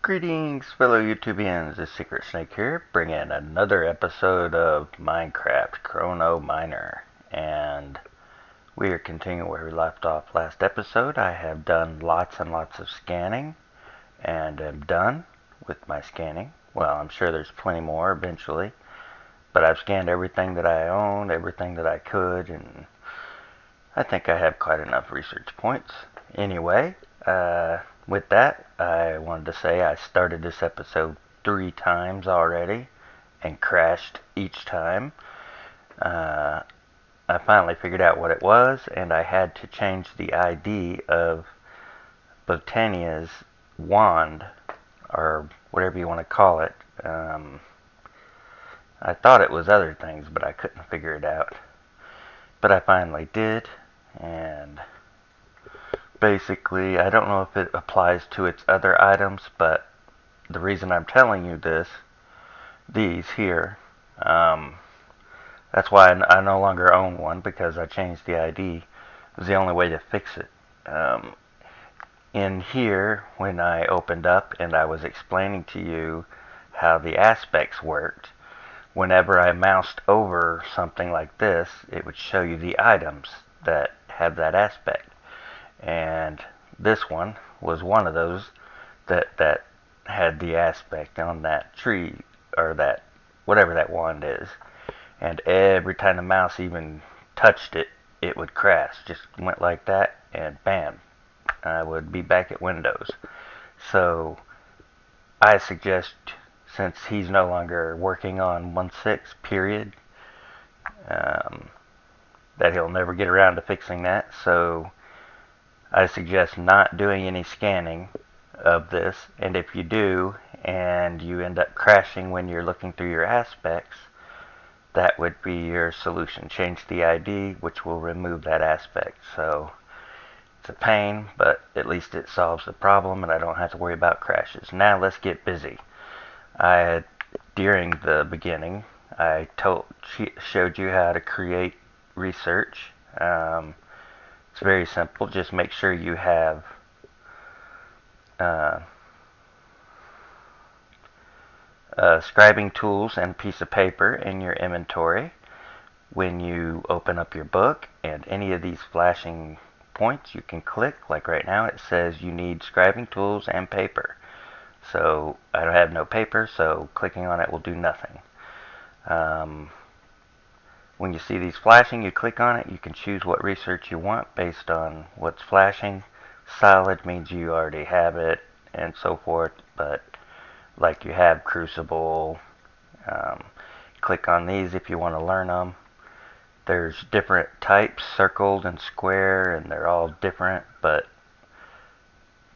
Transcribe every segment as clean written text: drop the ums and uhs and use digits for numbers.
Greetings, fellow YouTubians. It's SecretSnake here, bringing another episode of Minecraft CronoMiner. And we are continuing where we left off last episode. I have done lots and lots of scanning, and am done with my scanning. Well, I'm sure there's plenty more eventually, but I've scanned everything that I owned, everything that I could, and I think I have quite enough research points. Anyway, with that, I wanted to say I started this episode 3 times already and crashed each time. Uh, I finally figured out what it was, and I had to change the ID of Botania's wand, or whatever you want to call it. I thought it was other things, but I couldn't figure it out. But I finally did, and basically, I don't know if it applies to its other items, but the reason I'm telling you these here, that's why I no longer own one, because I changed the ID. It was the only way to fix it. In here, when I opened up and I was explaining to you how the aspects worked, whenever I moused over something like this, it would show you the items that have that aspect. And this one was one of those that had the aspect on that tree, or that whatever that wand is. And every time the mouse even touched it, it would crash. Just went like that, and bam, I would be back at Windows. So I suggest, since he's no longer working on 1.6 period, that he'll never get around to fixing that. So I suggest not doing any scanning of this, and if you do and you end up crashing when you're looking through your aspects, that would be your solution. Change the ID, which will remove that aspect. So it's a pain, but at least it solves the problem and I don't have to worry about crashes. Now let's get busy. During the beginning, I showed you how to create research. It's very simple. Just make sure you have scribing tools and a piece of paper in your inventory when you open up your book, and any of these flashing points you can click. Like right now it says you need scribing tools and paper. So I don't have no paper, so clicking on it will do nothing. When you see these flashing, you click on it. You can choose what research you want based on what's flashing. Solid means you already have it, and so forth. But like you have Crucible, click on these if you want to learn them. There's different types, circled and square, and they're all different. But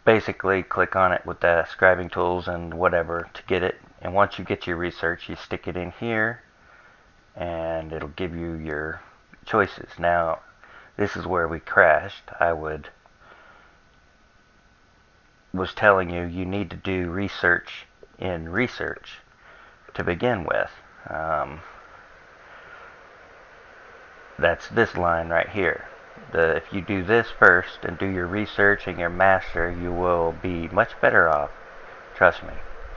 basically, click on it with the scribing tools and whatever to get it. And once you get your research, you stick it in here, and it'll give you your choices. Now, this is where we crashed. Was telling you need to do research in research to begin with. That's this line right here. If you do this first and do your research and your master, you will be much better off. Trust me.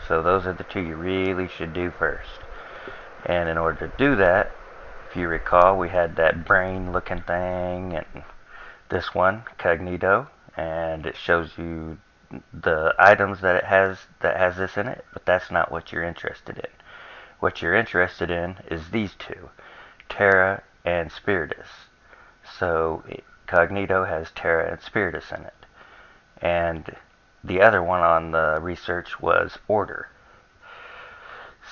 So those are the two you really should do first. And in order to do that, if you recall, we had that brain looking thing, and this one, Cognito, and it shows you the items that it has this in it, but that's not what you're interested in. What you're interested in is these two, Terra and Spiritus. So Cognito has Terra and Spiritus in it. And the other one on the research was Order.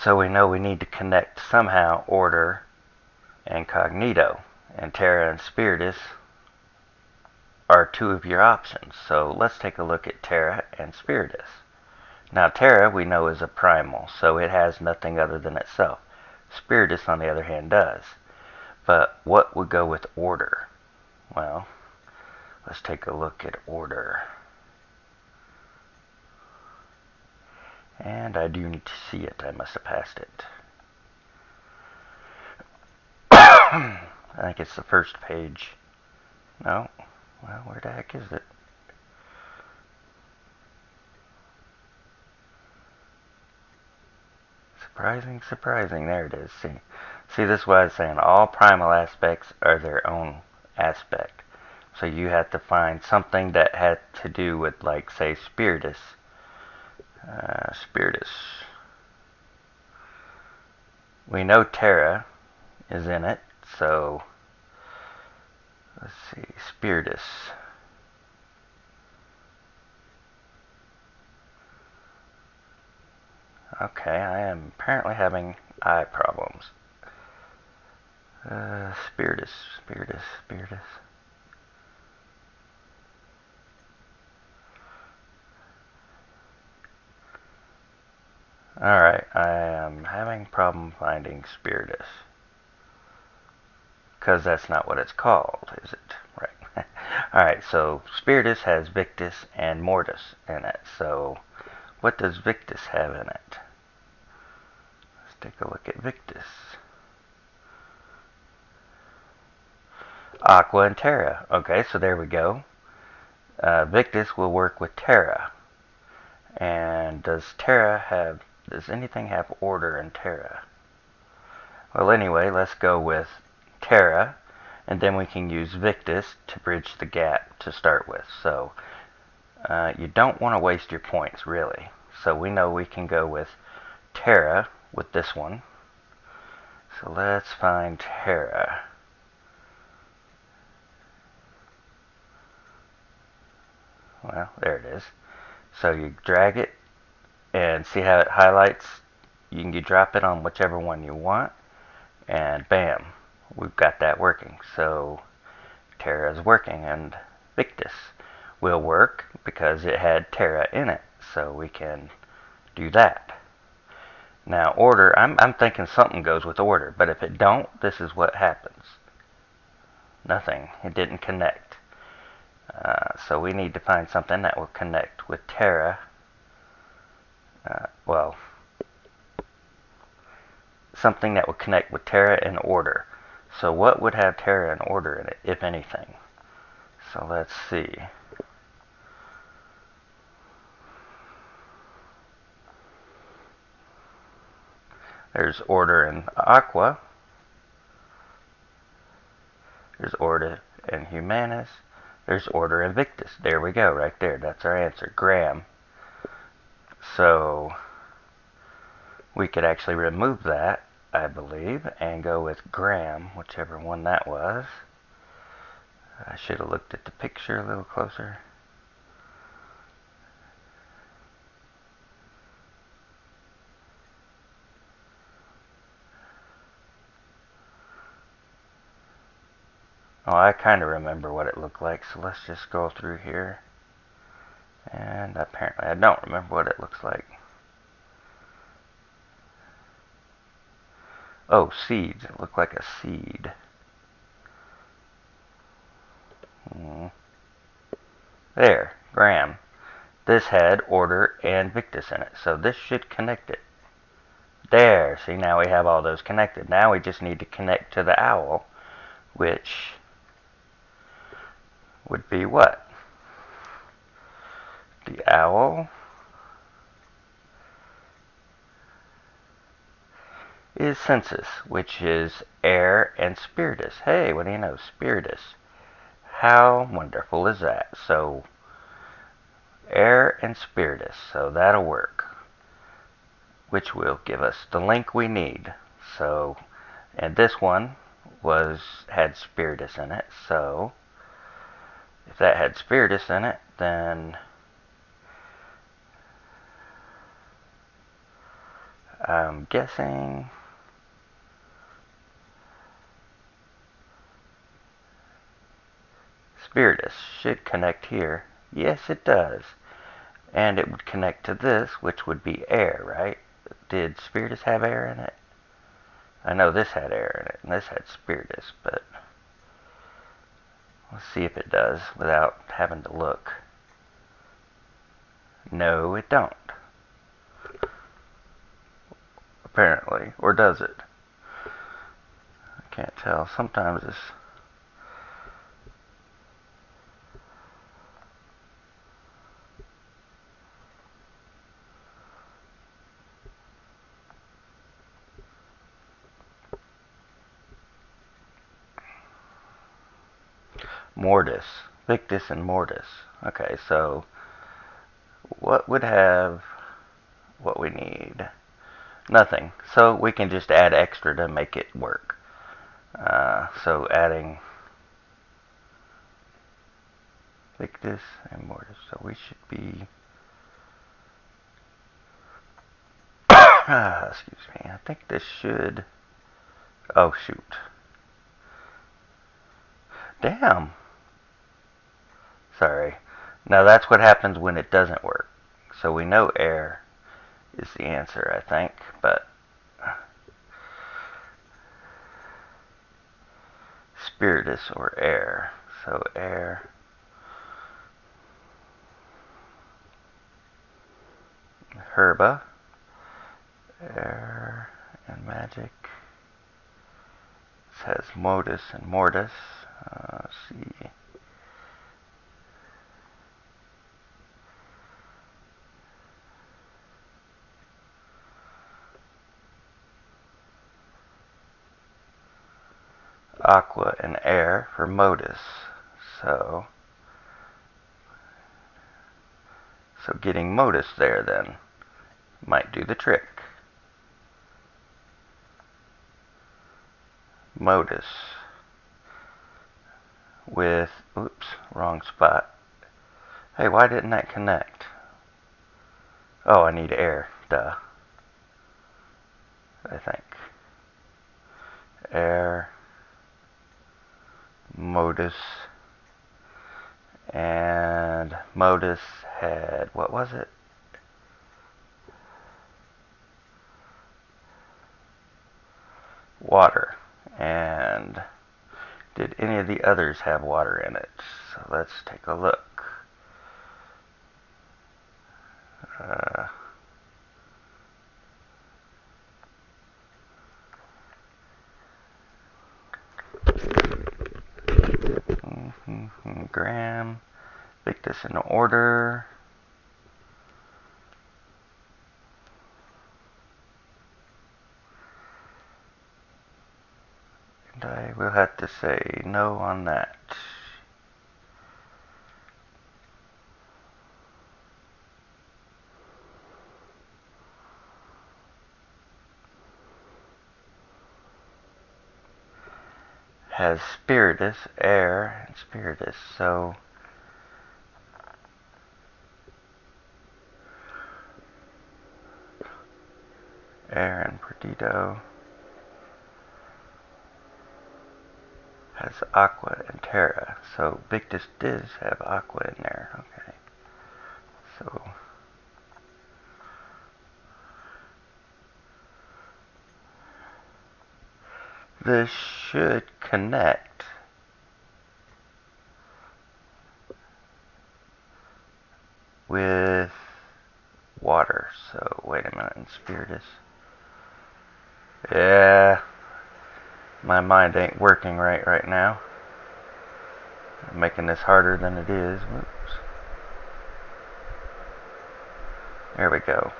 So we know we need to connect somehow Order and Cognito. And Terra and Spiritus are two of your options. So let's take a look at Terra and Spiritus. Now Terra we know is a primal, so it has nothing other than itself. Spiritus on the other hand does. But what would go with Order? Well, let's take a look at Order. And I do need to see it. I must have passed it. I think it's the first page. No? Well, where the heck is it? Surprising, surprising. There it is. See, this is what I was saying. All primal aspects are their own aspect. So you have to find something that had to do with, like, say, Spiritus. Spiritus. We know Terra is in it, so let's see, Spiritus. Okay, I am apparently having eye problems. Spiritus, Spiritus, Spiritus. Alright, I am having problem finding Spiritus. Because that's not what it's called, is it? Right. Alright, so Spiritus has Victus and Mortis in it. So, what does Victus have in it? Let's take a look at Victus. Aqua and Terra. Okay, so there we go. Victus will work with Terra. And does anything have order in Terra? Well, anyway, let's go with Terra, and then we can use Victus to bridge the gap to start with. So, you don't want to waste your points, really. So we know we can go with Terra with this one. So let's find Terra. Well, there it is. So you drag it and see how it highlights. You drop it on whichever one you want, and bam, we've got that working. So Terra is working, and Victus will work because it had Terra in it. So we can do that. Now order, I'm thinking something goes with order, but if it don't, this is what happens. Nothing. It didn't connect. So we need to find something that will connect with Terra. Well, something that will connect with Terra in order. So what would have Terra in order in it, if anything? So let's see. There's order in Aqua. There's order in Humanus. There's order in Victus. There we go, right there. That's our answer, Graham. So we could actually remove that, I believe, and go with Graham, whichever one that was. I should have looked at the picture a little closer. Oh, I kind of remember what it looked like, so let's just scroll through here. And apparently I don't remember what it looks like. Oh, seeds. It looked like a seed. There, Graham. This had order and Victus in it, so this should connect it. There, see, now we have all those connected. Now we just need to connect to the owl, which would be what? The owl is Census, which is air and Spiritus. Hey, what do you know? Spiritus. How wonderful is that? So, air and Spiritus. So that'll work. Which will give us the link we need. So, and this one had Spiritus in it. So, if that had Spiritus in it, then I'm guessing Spiritus should connect here. Yes, it does. And it would connect to this, which would be air, right? Did Spiritus have air in it? I know this had air in it, and this had Spiritus, but let's see if it does without having to look. No, it don't. Apparently. Or does it? I can't tell. Sometimes it's... Mortis. Victus and Mortis. Okay, so what would have what we need? Nothing. So we can just add extra to make it work. So adding Victus and Mortis. So we should be excuse me. I think this should. Oh shoot. Damn. Sorry. Now that's what happens when it doesn't work. So we know air is the answer, I think, but Spiritus or air. So air. Herba. Air and magic. This has Modus and Mortis. Let's see. Aqua and air for Modus. So getting Modus there then might do the trick. Modus with, oops, wrong spot. Hey, why didn't that connect? Oh, I need air, duh. I think. Air, Modus, and Modus had, what was it? Water. And did any of the others have water in it? So let's take a look. Graham, Victus in order. And I will have to say no on that. Has Spiritus, air, and Spiritus, so air and Perdido has Aqua and Terra, so Victus does have Aqua in there, okay. So this should connect with water. So wait a minute, in Spiritus. Yeah, my mind ain't working right now. I'm making this harder than it is. Whoops. There we go.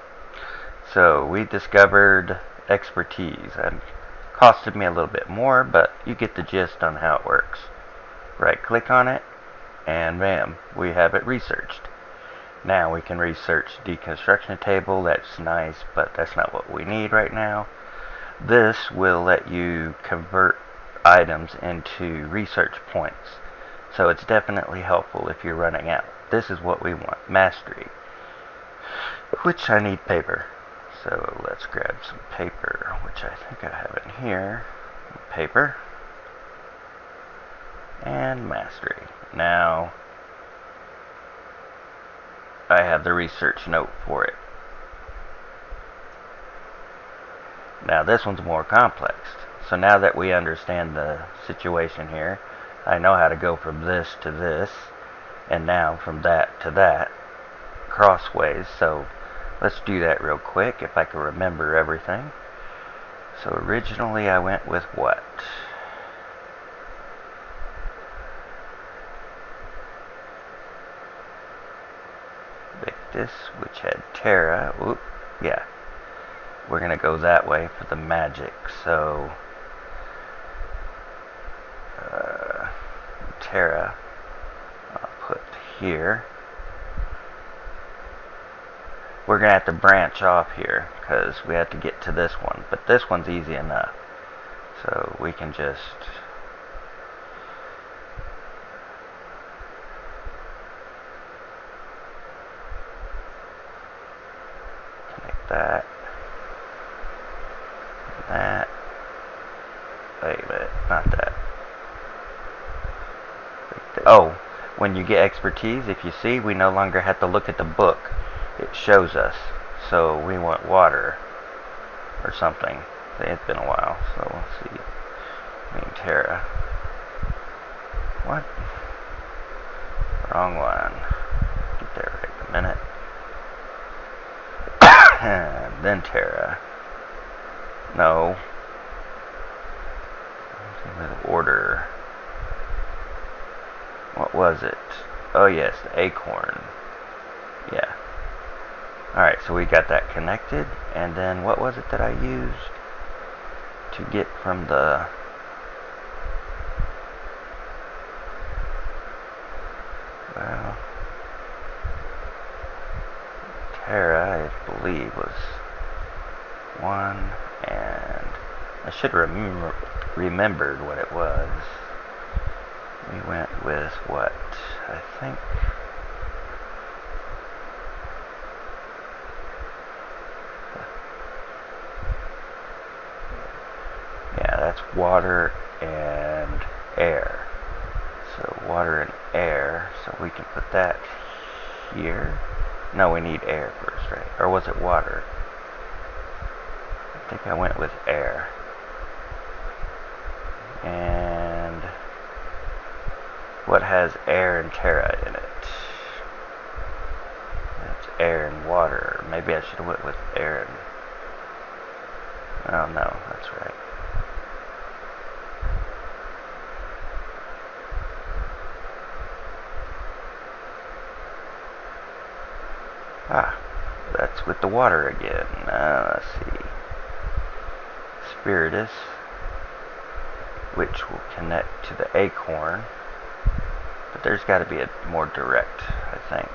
So we discovered expertise. And costed me a little bit more, but you get the gist on how it works. Right click on it, and bam, we have it researched. Now we can research deconstruction table. That's nice, but that's not what we need right now. This will let you convert items into research points. So it's definitely helpful if you're running out. This is what we want, mastery. Which I need paper. So let's grab some paper, which I think I have in here. Paper. And mastery. Now, I have the research note for it. Now this one's more complex. So now that we understand the situation here, I know how to go from this to this, and now from that to that, crossways. So let's do that real quick if I can remember everything. So originally I went with what? Victus, which had Terra. Oop, yeah. We're going to go that way for the magic. So Terra here. We're going to have to branch off here because we have to get to this one. But this one's easy enough. So we can just connect that. And that. Wait a minute, not that. Oh, when you get expertise, if you see, we no longer have to look at the book. It shows us. So we want water or something. It's been a while, so let's see. Terra. What? Wrong one. Get there right in a minute. And then Terra. No. With order. What was it? Oh yes, the acorn. Yeah. Alright, so we got that connected, and then what was it that I used to get from the... Well, Terra, I believe, was one, and I should remembered what it was. We went with what? I think... Yeah, that's water and air. So water and air, so we can put that here. No, we need air first, right? Or was it water? I think I went with air. And what has air and Terra in it? That's air and water. Maybe I should have went with air and... Oh no, that's right. Ah, that's with the water again. Let's see. Spiritus, which will connect to the acorn. But there's got to be a more direct, I think.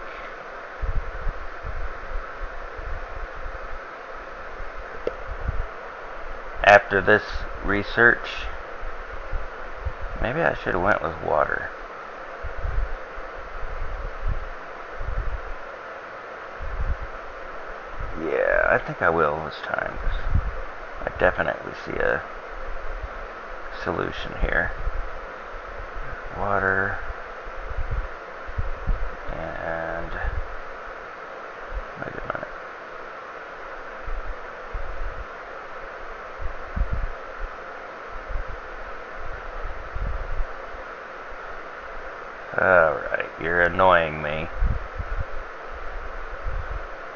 After this research, maybe I should have went with water. Yeah, I think I will this time. I definitely see a solution here. Water and wait a minute. Alright, you're annoying me.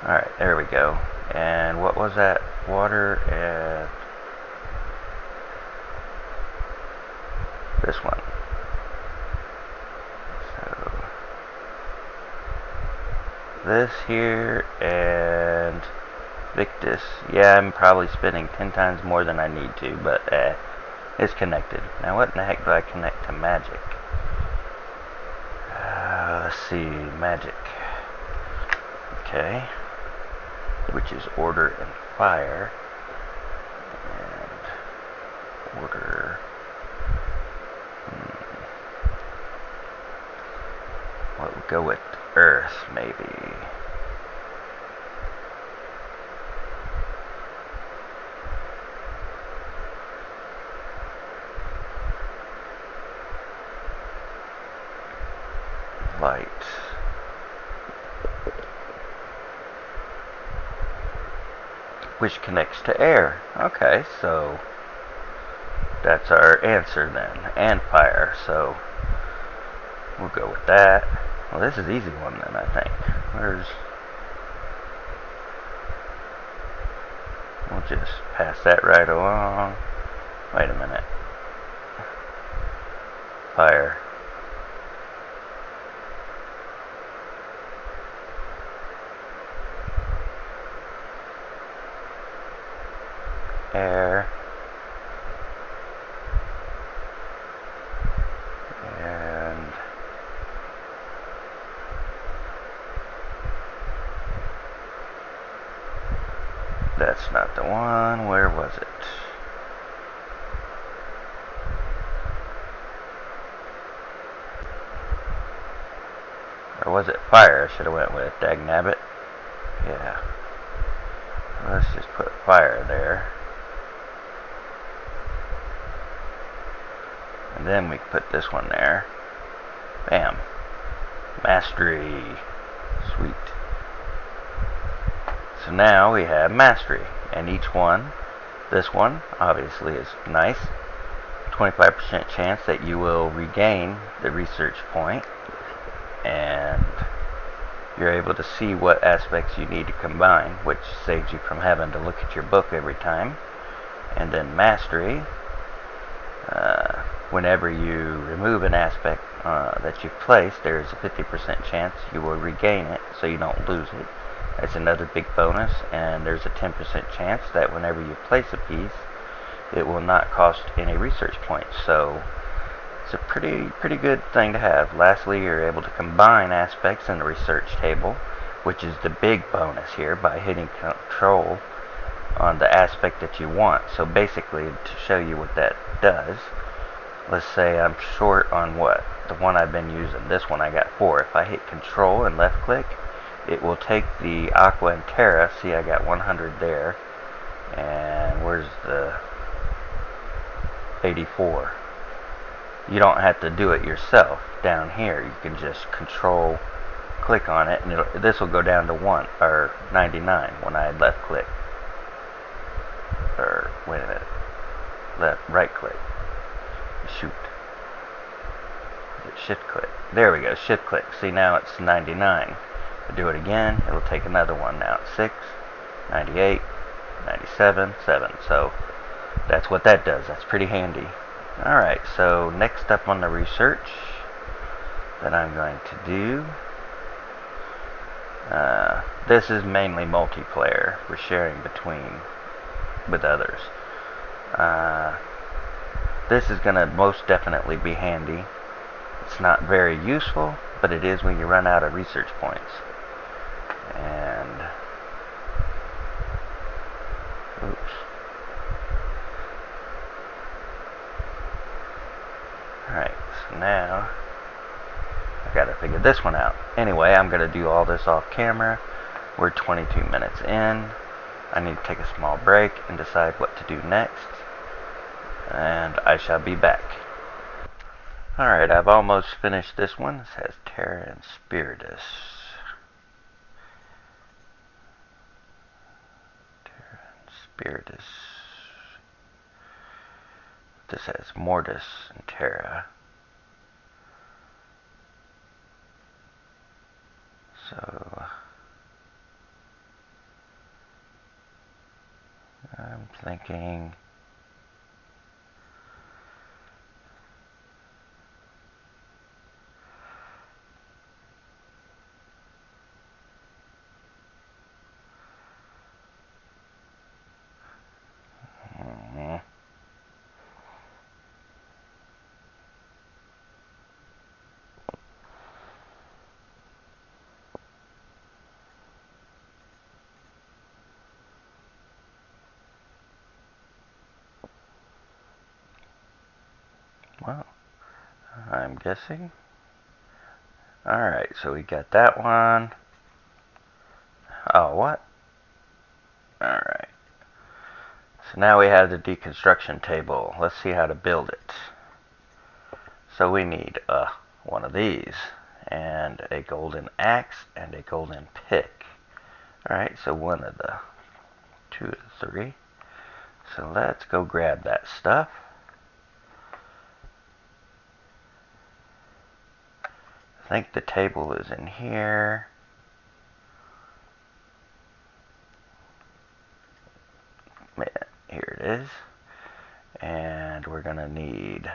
Alright, there we go. And what was that? Water and this one. So this here and Victus. Yeah, I'm probably spending 10 times more than I need to, but it's connected. Now what in the heck do I connect to magic? Let's see, magic. Okay. Which is order and fire. And order. What would go with earth, maybe? Light. Which connects to air. Okay, so that's our answer then. And fire, so we'll go with that. Well, this is an easy one then, I think. We'll just pass that right along. Wait a minute. Fire. Air. And That's not the one. Where was it? Or was it fire I should have went with? Dagnabbit. Yeah. Let's just put fire there. And then we put this one there. Bam. Mastery. Sweet. So now we have mastery. And each one, this one obviously is nice. 25% chance that you will regain the research point. And you're able to see what aspects you need to combine, which saves you from having to look at your book every time. And then mastery, whenever you remove an aspect that you've placed, there is a 50% chance you will regain it, so you don't lose it. That's another big bonus. And there's a 10% chance that whenever you place a piece, it will not cost any research points. So it's a pretty good thing to have. Lastly, you're able to combine aspects in the research table, which is the big bonus here, by hitting Control on the aspect that you want. So basically, to show you what that does, let's say I'm short on what? The one I've been using. This one I got 4. If I hit Control and left click, it will take the Aqua and Terra. See, I got 100 there. And where's the 84? You don't have to do it yourself down here. You can just Control click on it, and this will go down to 1 or 99 when I left click. Or wait a minute, right click. Shoot. Shift click. There we go. Shift click. See, now it's 99. I do it again. It'll take another one. Now it's 6, 98, 97, 7. So that's what that does. That's pretty handy. Alright, so next up on the research that I'm going to do, this is mainly multiplayer for sharing with others. This is going to most definitely be handy. It's not very useful, but it is when you run out of research points. And oops. Alright, so now I gotta figure this one out. Anyway, I'm gonna do all this off camera. We're 22 minutes in. I need to take a small break and decide what to do next. And I shall be back. Alright, I've almost finished this one. This has Terra and Spiritus. Terra and Spiritus. This has Mortis and Terra. So I'm thinking well, I'm guessing. Alright, so we got that one. Oh, what? Alright. So now we have the deconstruction table. Let's see how to build it. So we need one of these, and a golden axe, and a golden pick. Alright, so one of the 2 of the 3. So let's go grab that stuff. I think the table is in here. Here it is. And we're going to need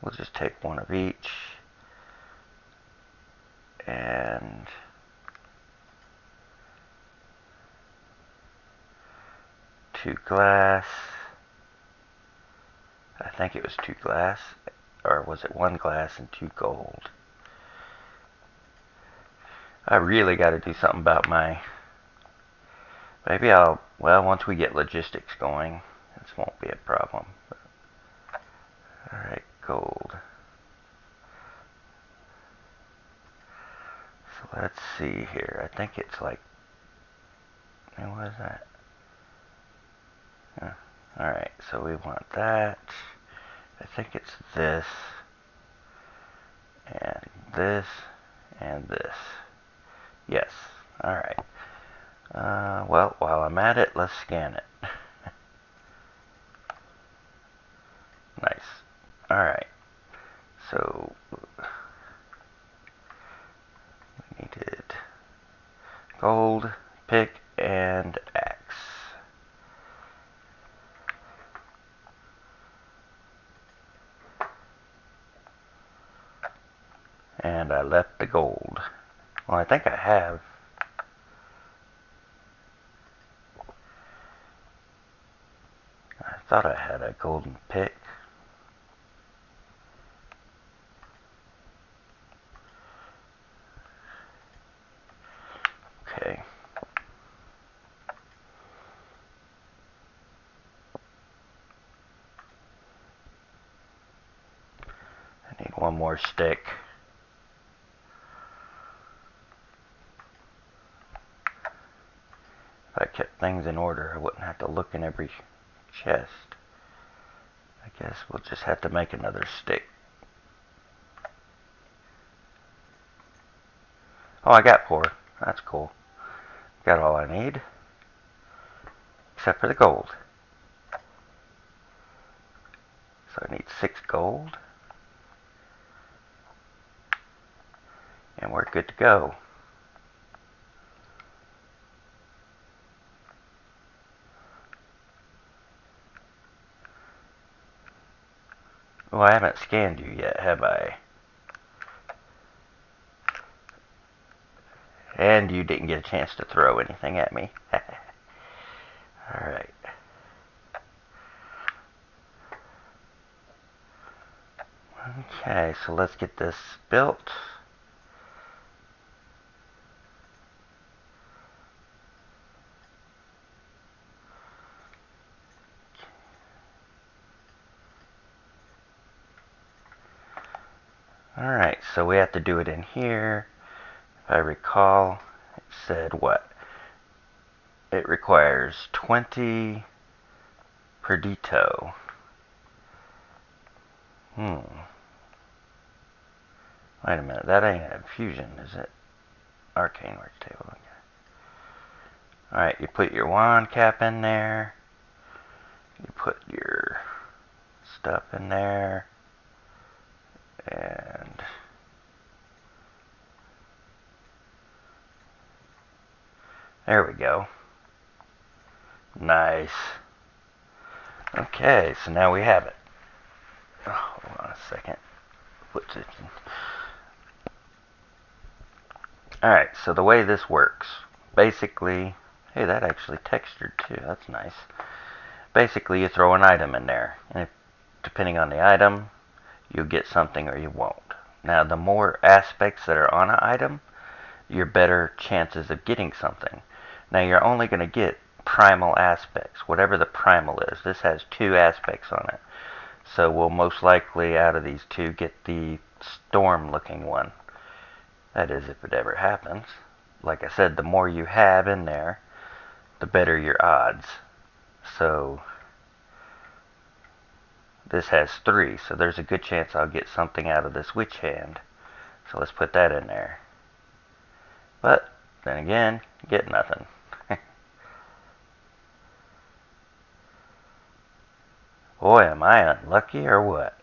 we'll just take one of each. And 2 glass. I think it was 2 glass. or was it 1 glass and 2 gold? I really got to do something about my... Maybe I'll... Well, once we get logistics going, this won't be a problem. Alright, gold. So let's see here. I think it's like... What is that? Alright, so we want that. I think it's this. And this. And this. Yes. Alright. Well, while I'm at it, let's scan it. Nice. Alright. So, we needed gold, pick, and axe. And I left the gold. Well, I think I have. I thought I had a golden pick. Okay. I need one more stick. If I kept things in order, I wouldn't have to look in every chest. I guess we'll just have to make another stick. Oh, I got 4. That's cool. Got all I need. Except for the gold. So I need 6 gold. And we're good to go. Oh, I haven't scanned you yet, have I? And you didn't get a chance to throw anything at me. Alright. Okay, so let's get this built. Alright, so we have to do it in here. If I recall, it said what? It requires 20 Perdito. Wait a minute, that ain't a fusion, is it? Arcane works table. Okay. Alright, you put your wand cap in there. You put your stuff in there. And there we go. Nice. Okay, so now we have it. Oh, hold on a second. What's it? Alright, so the way this works, basically, hey, that actually textured too. That's nice. Basically, you throw an item in there, and if, depending on the item, you'll get something or you won't. Now, the more aspects that are on an item, your better chances of getting something. Now, you're only going to get primal aspects, whatever the primal is. This has 2 aspects on it. So we'll most likely, out of these 2, get the storm-looking one. That is, if it ever happens. Like I said, the more you have in there, the better your odds. So this has 3, so there's a good chance I'll get something out of this witch hand. So let's put that in there. But then again, get nothing. Boy, am I unlucky or what?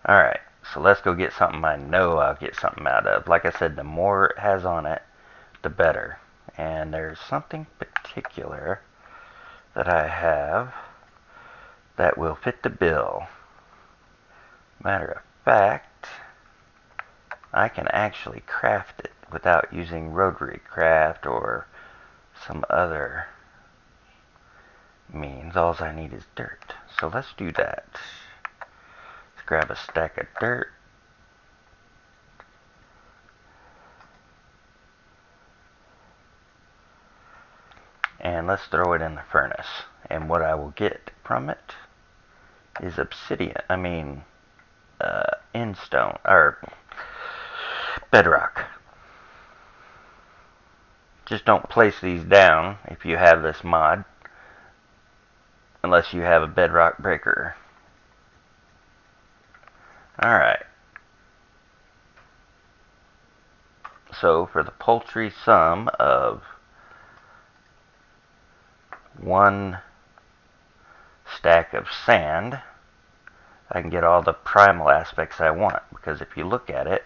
Alright, so let's go get something I know I'll get something out of. Like I said, the more it has on it, the better. And there's something particular that I have that will fit the bill. Matter of fact, I can actually craft it without using rotary craft or some other means all I need is dirt. So let's do that. Let's grab a stack of dirt. And let's throw it in the furnace. And what I will get from it is obsidian. Endstone, or bedrock. Just don't place these down if you have this mod, unless you have a bedrock breaker. Alright. So for the paltry sum of 1 stack of sand, I can get all the primal aspects I want. Because if you look at it,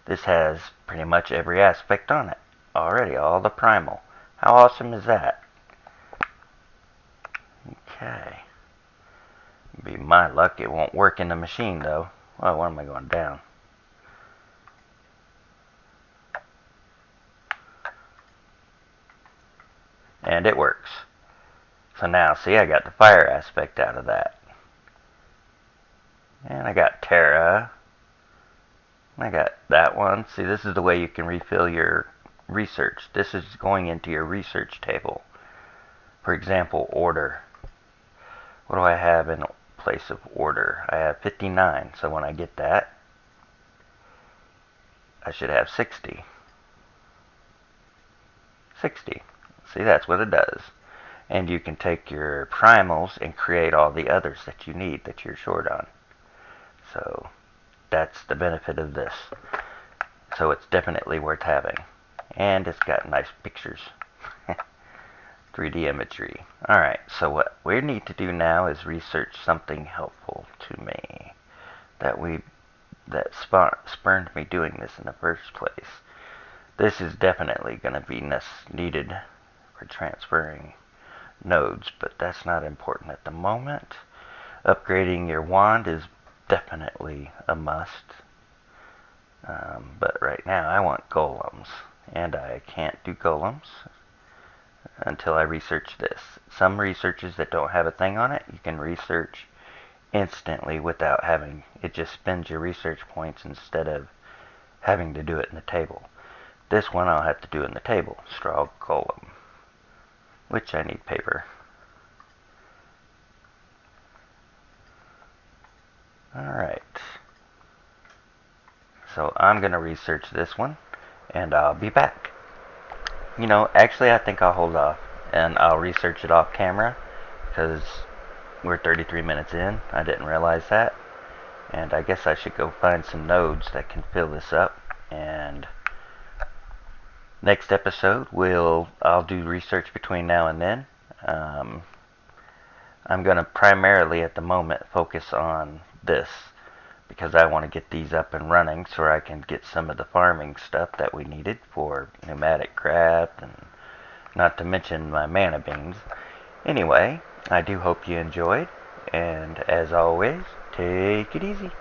this has pretty much every aspect on it already, all the primal. How awesome is that? Okay. Be my luck, it won't work in the machine though. Oh, why am I going down? And it works. So now, see, I got the fire aspect out of that. And I got Terra. I got that one. See, this is the way you can refill your research. This is going into your research table. For example, order. What do I have in place of order? I have 59. So when I get that, I should have 60. 60. See, that's what it does. And you can take your primals and create all the others that you need that you're short on. So that's the benefit of this. So it's definitely worth having. And it's got nice pictures. 3D imagery. Alright, so what we need to do now is research something helpful to me. That spurned me doing this in the first place. This is definitely going to be needed for transferring nodes, but that's not important at the moment. Upgrading your wand is definitely a must. But right now I want golems, and I can't do golems until I research this. Some researches that don't have a thing on it, you can research instantly without having, it just spends your research points instead of having to do it in the table. This one I'll have to do in the table, straw golem, which I need paper. Alright. So I'm going to research this one, and I'll be back. You know, actually I think I'll hold off, and I'll research it off camera, because we're 33 minutes in. I didn't realize that. And I guess I should go find some nodes that can fill this up, and next episode I'll do research between now and then. I'm going to primarily at the moment focus on this, because I want to get these up and running so I can get some of the farming stuff that we needed for pneumatic craft, and not to mention my mana beans. Anyway, I do hope you enjoyed, and as always, take it easy.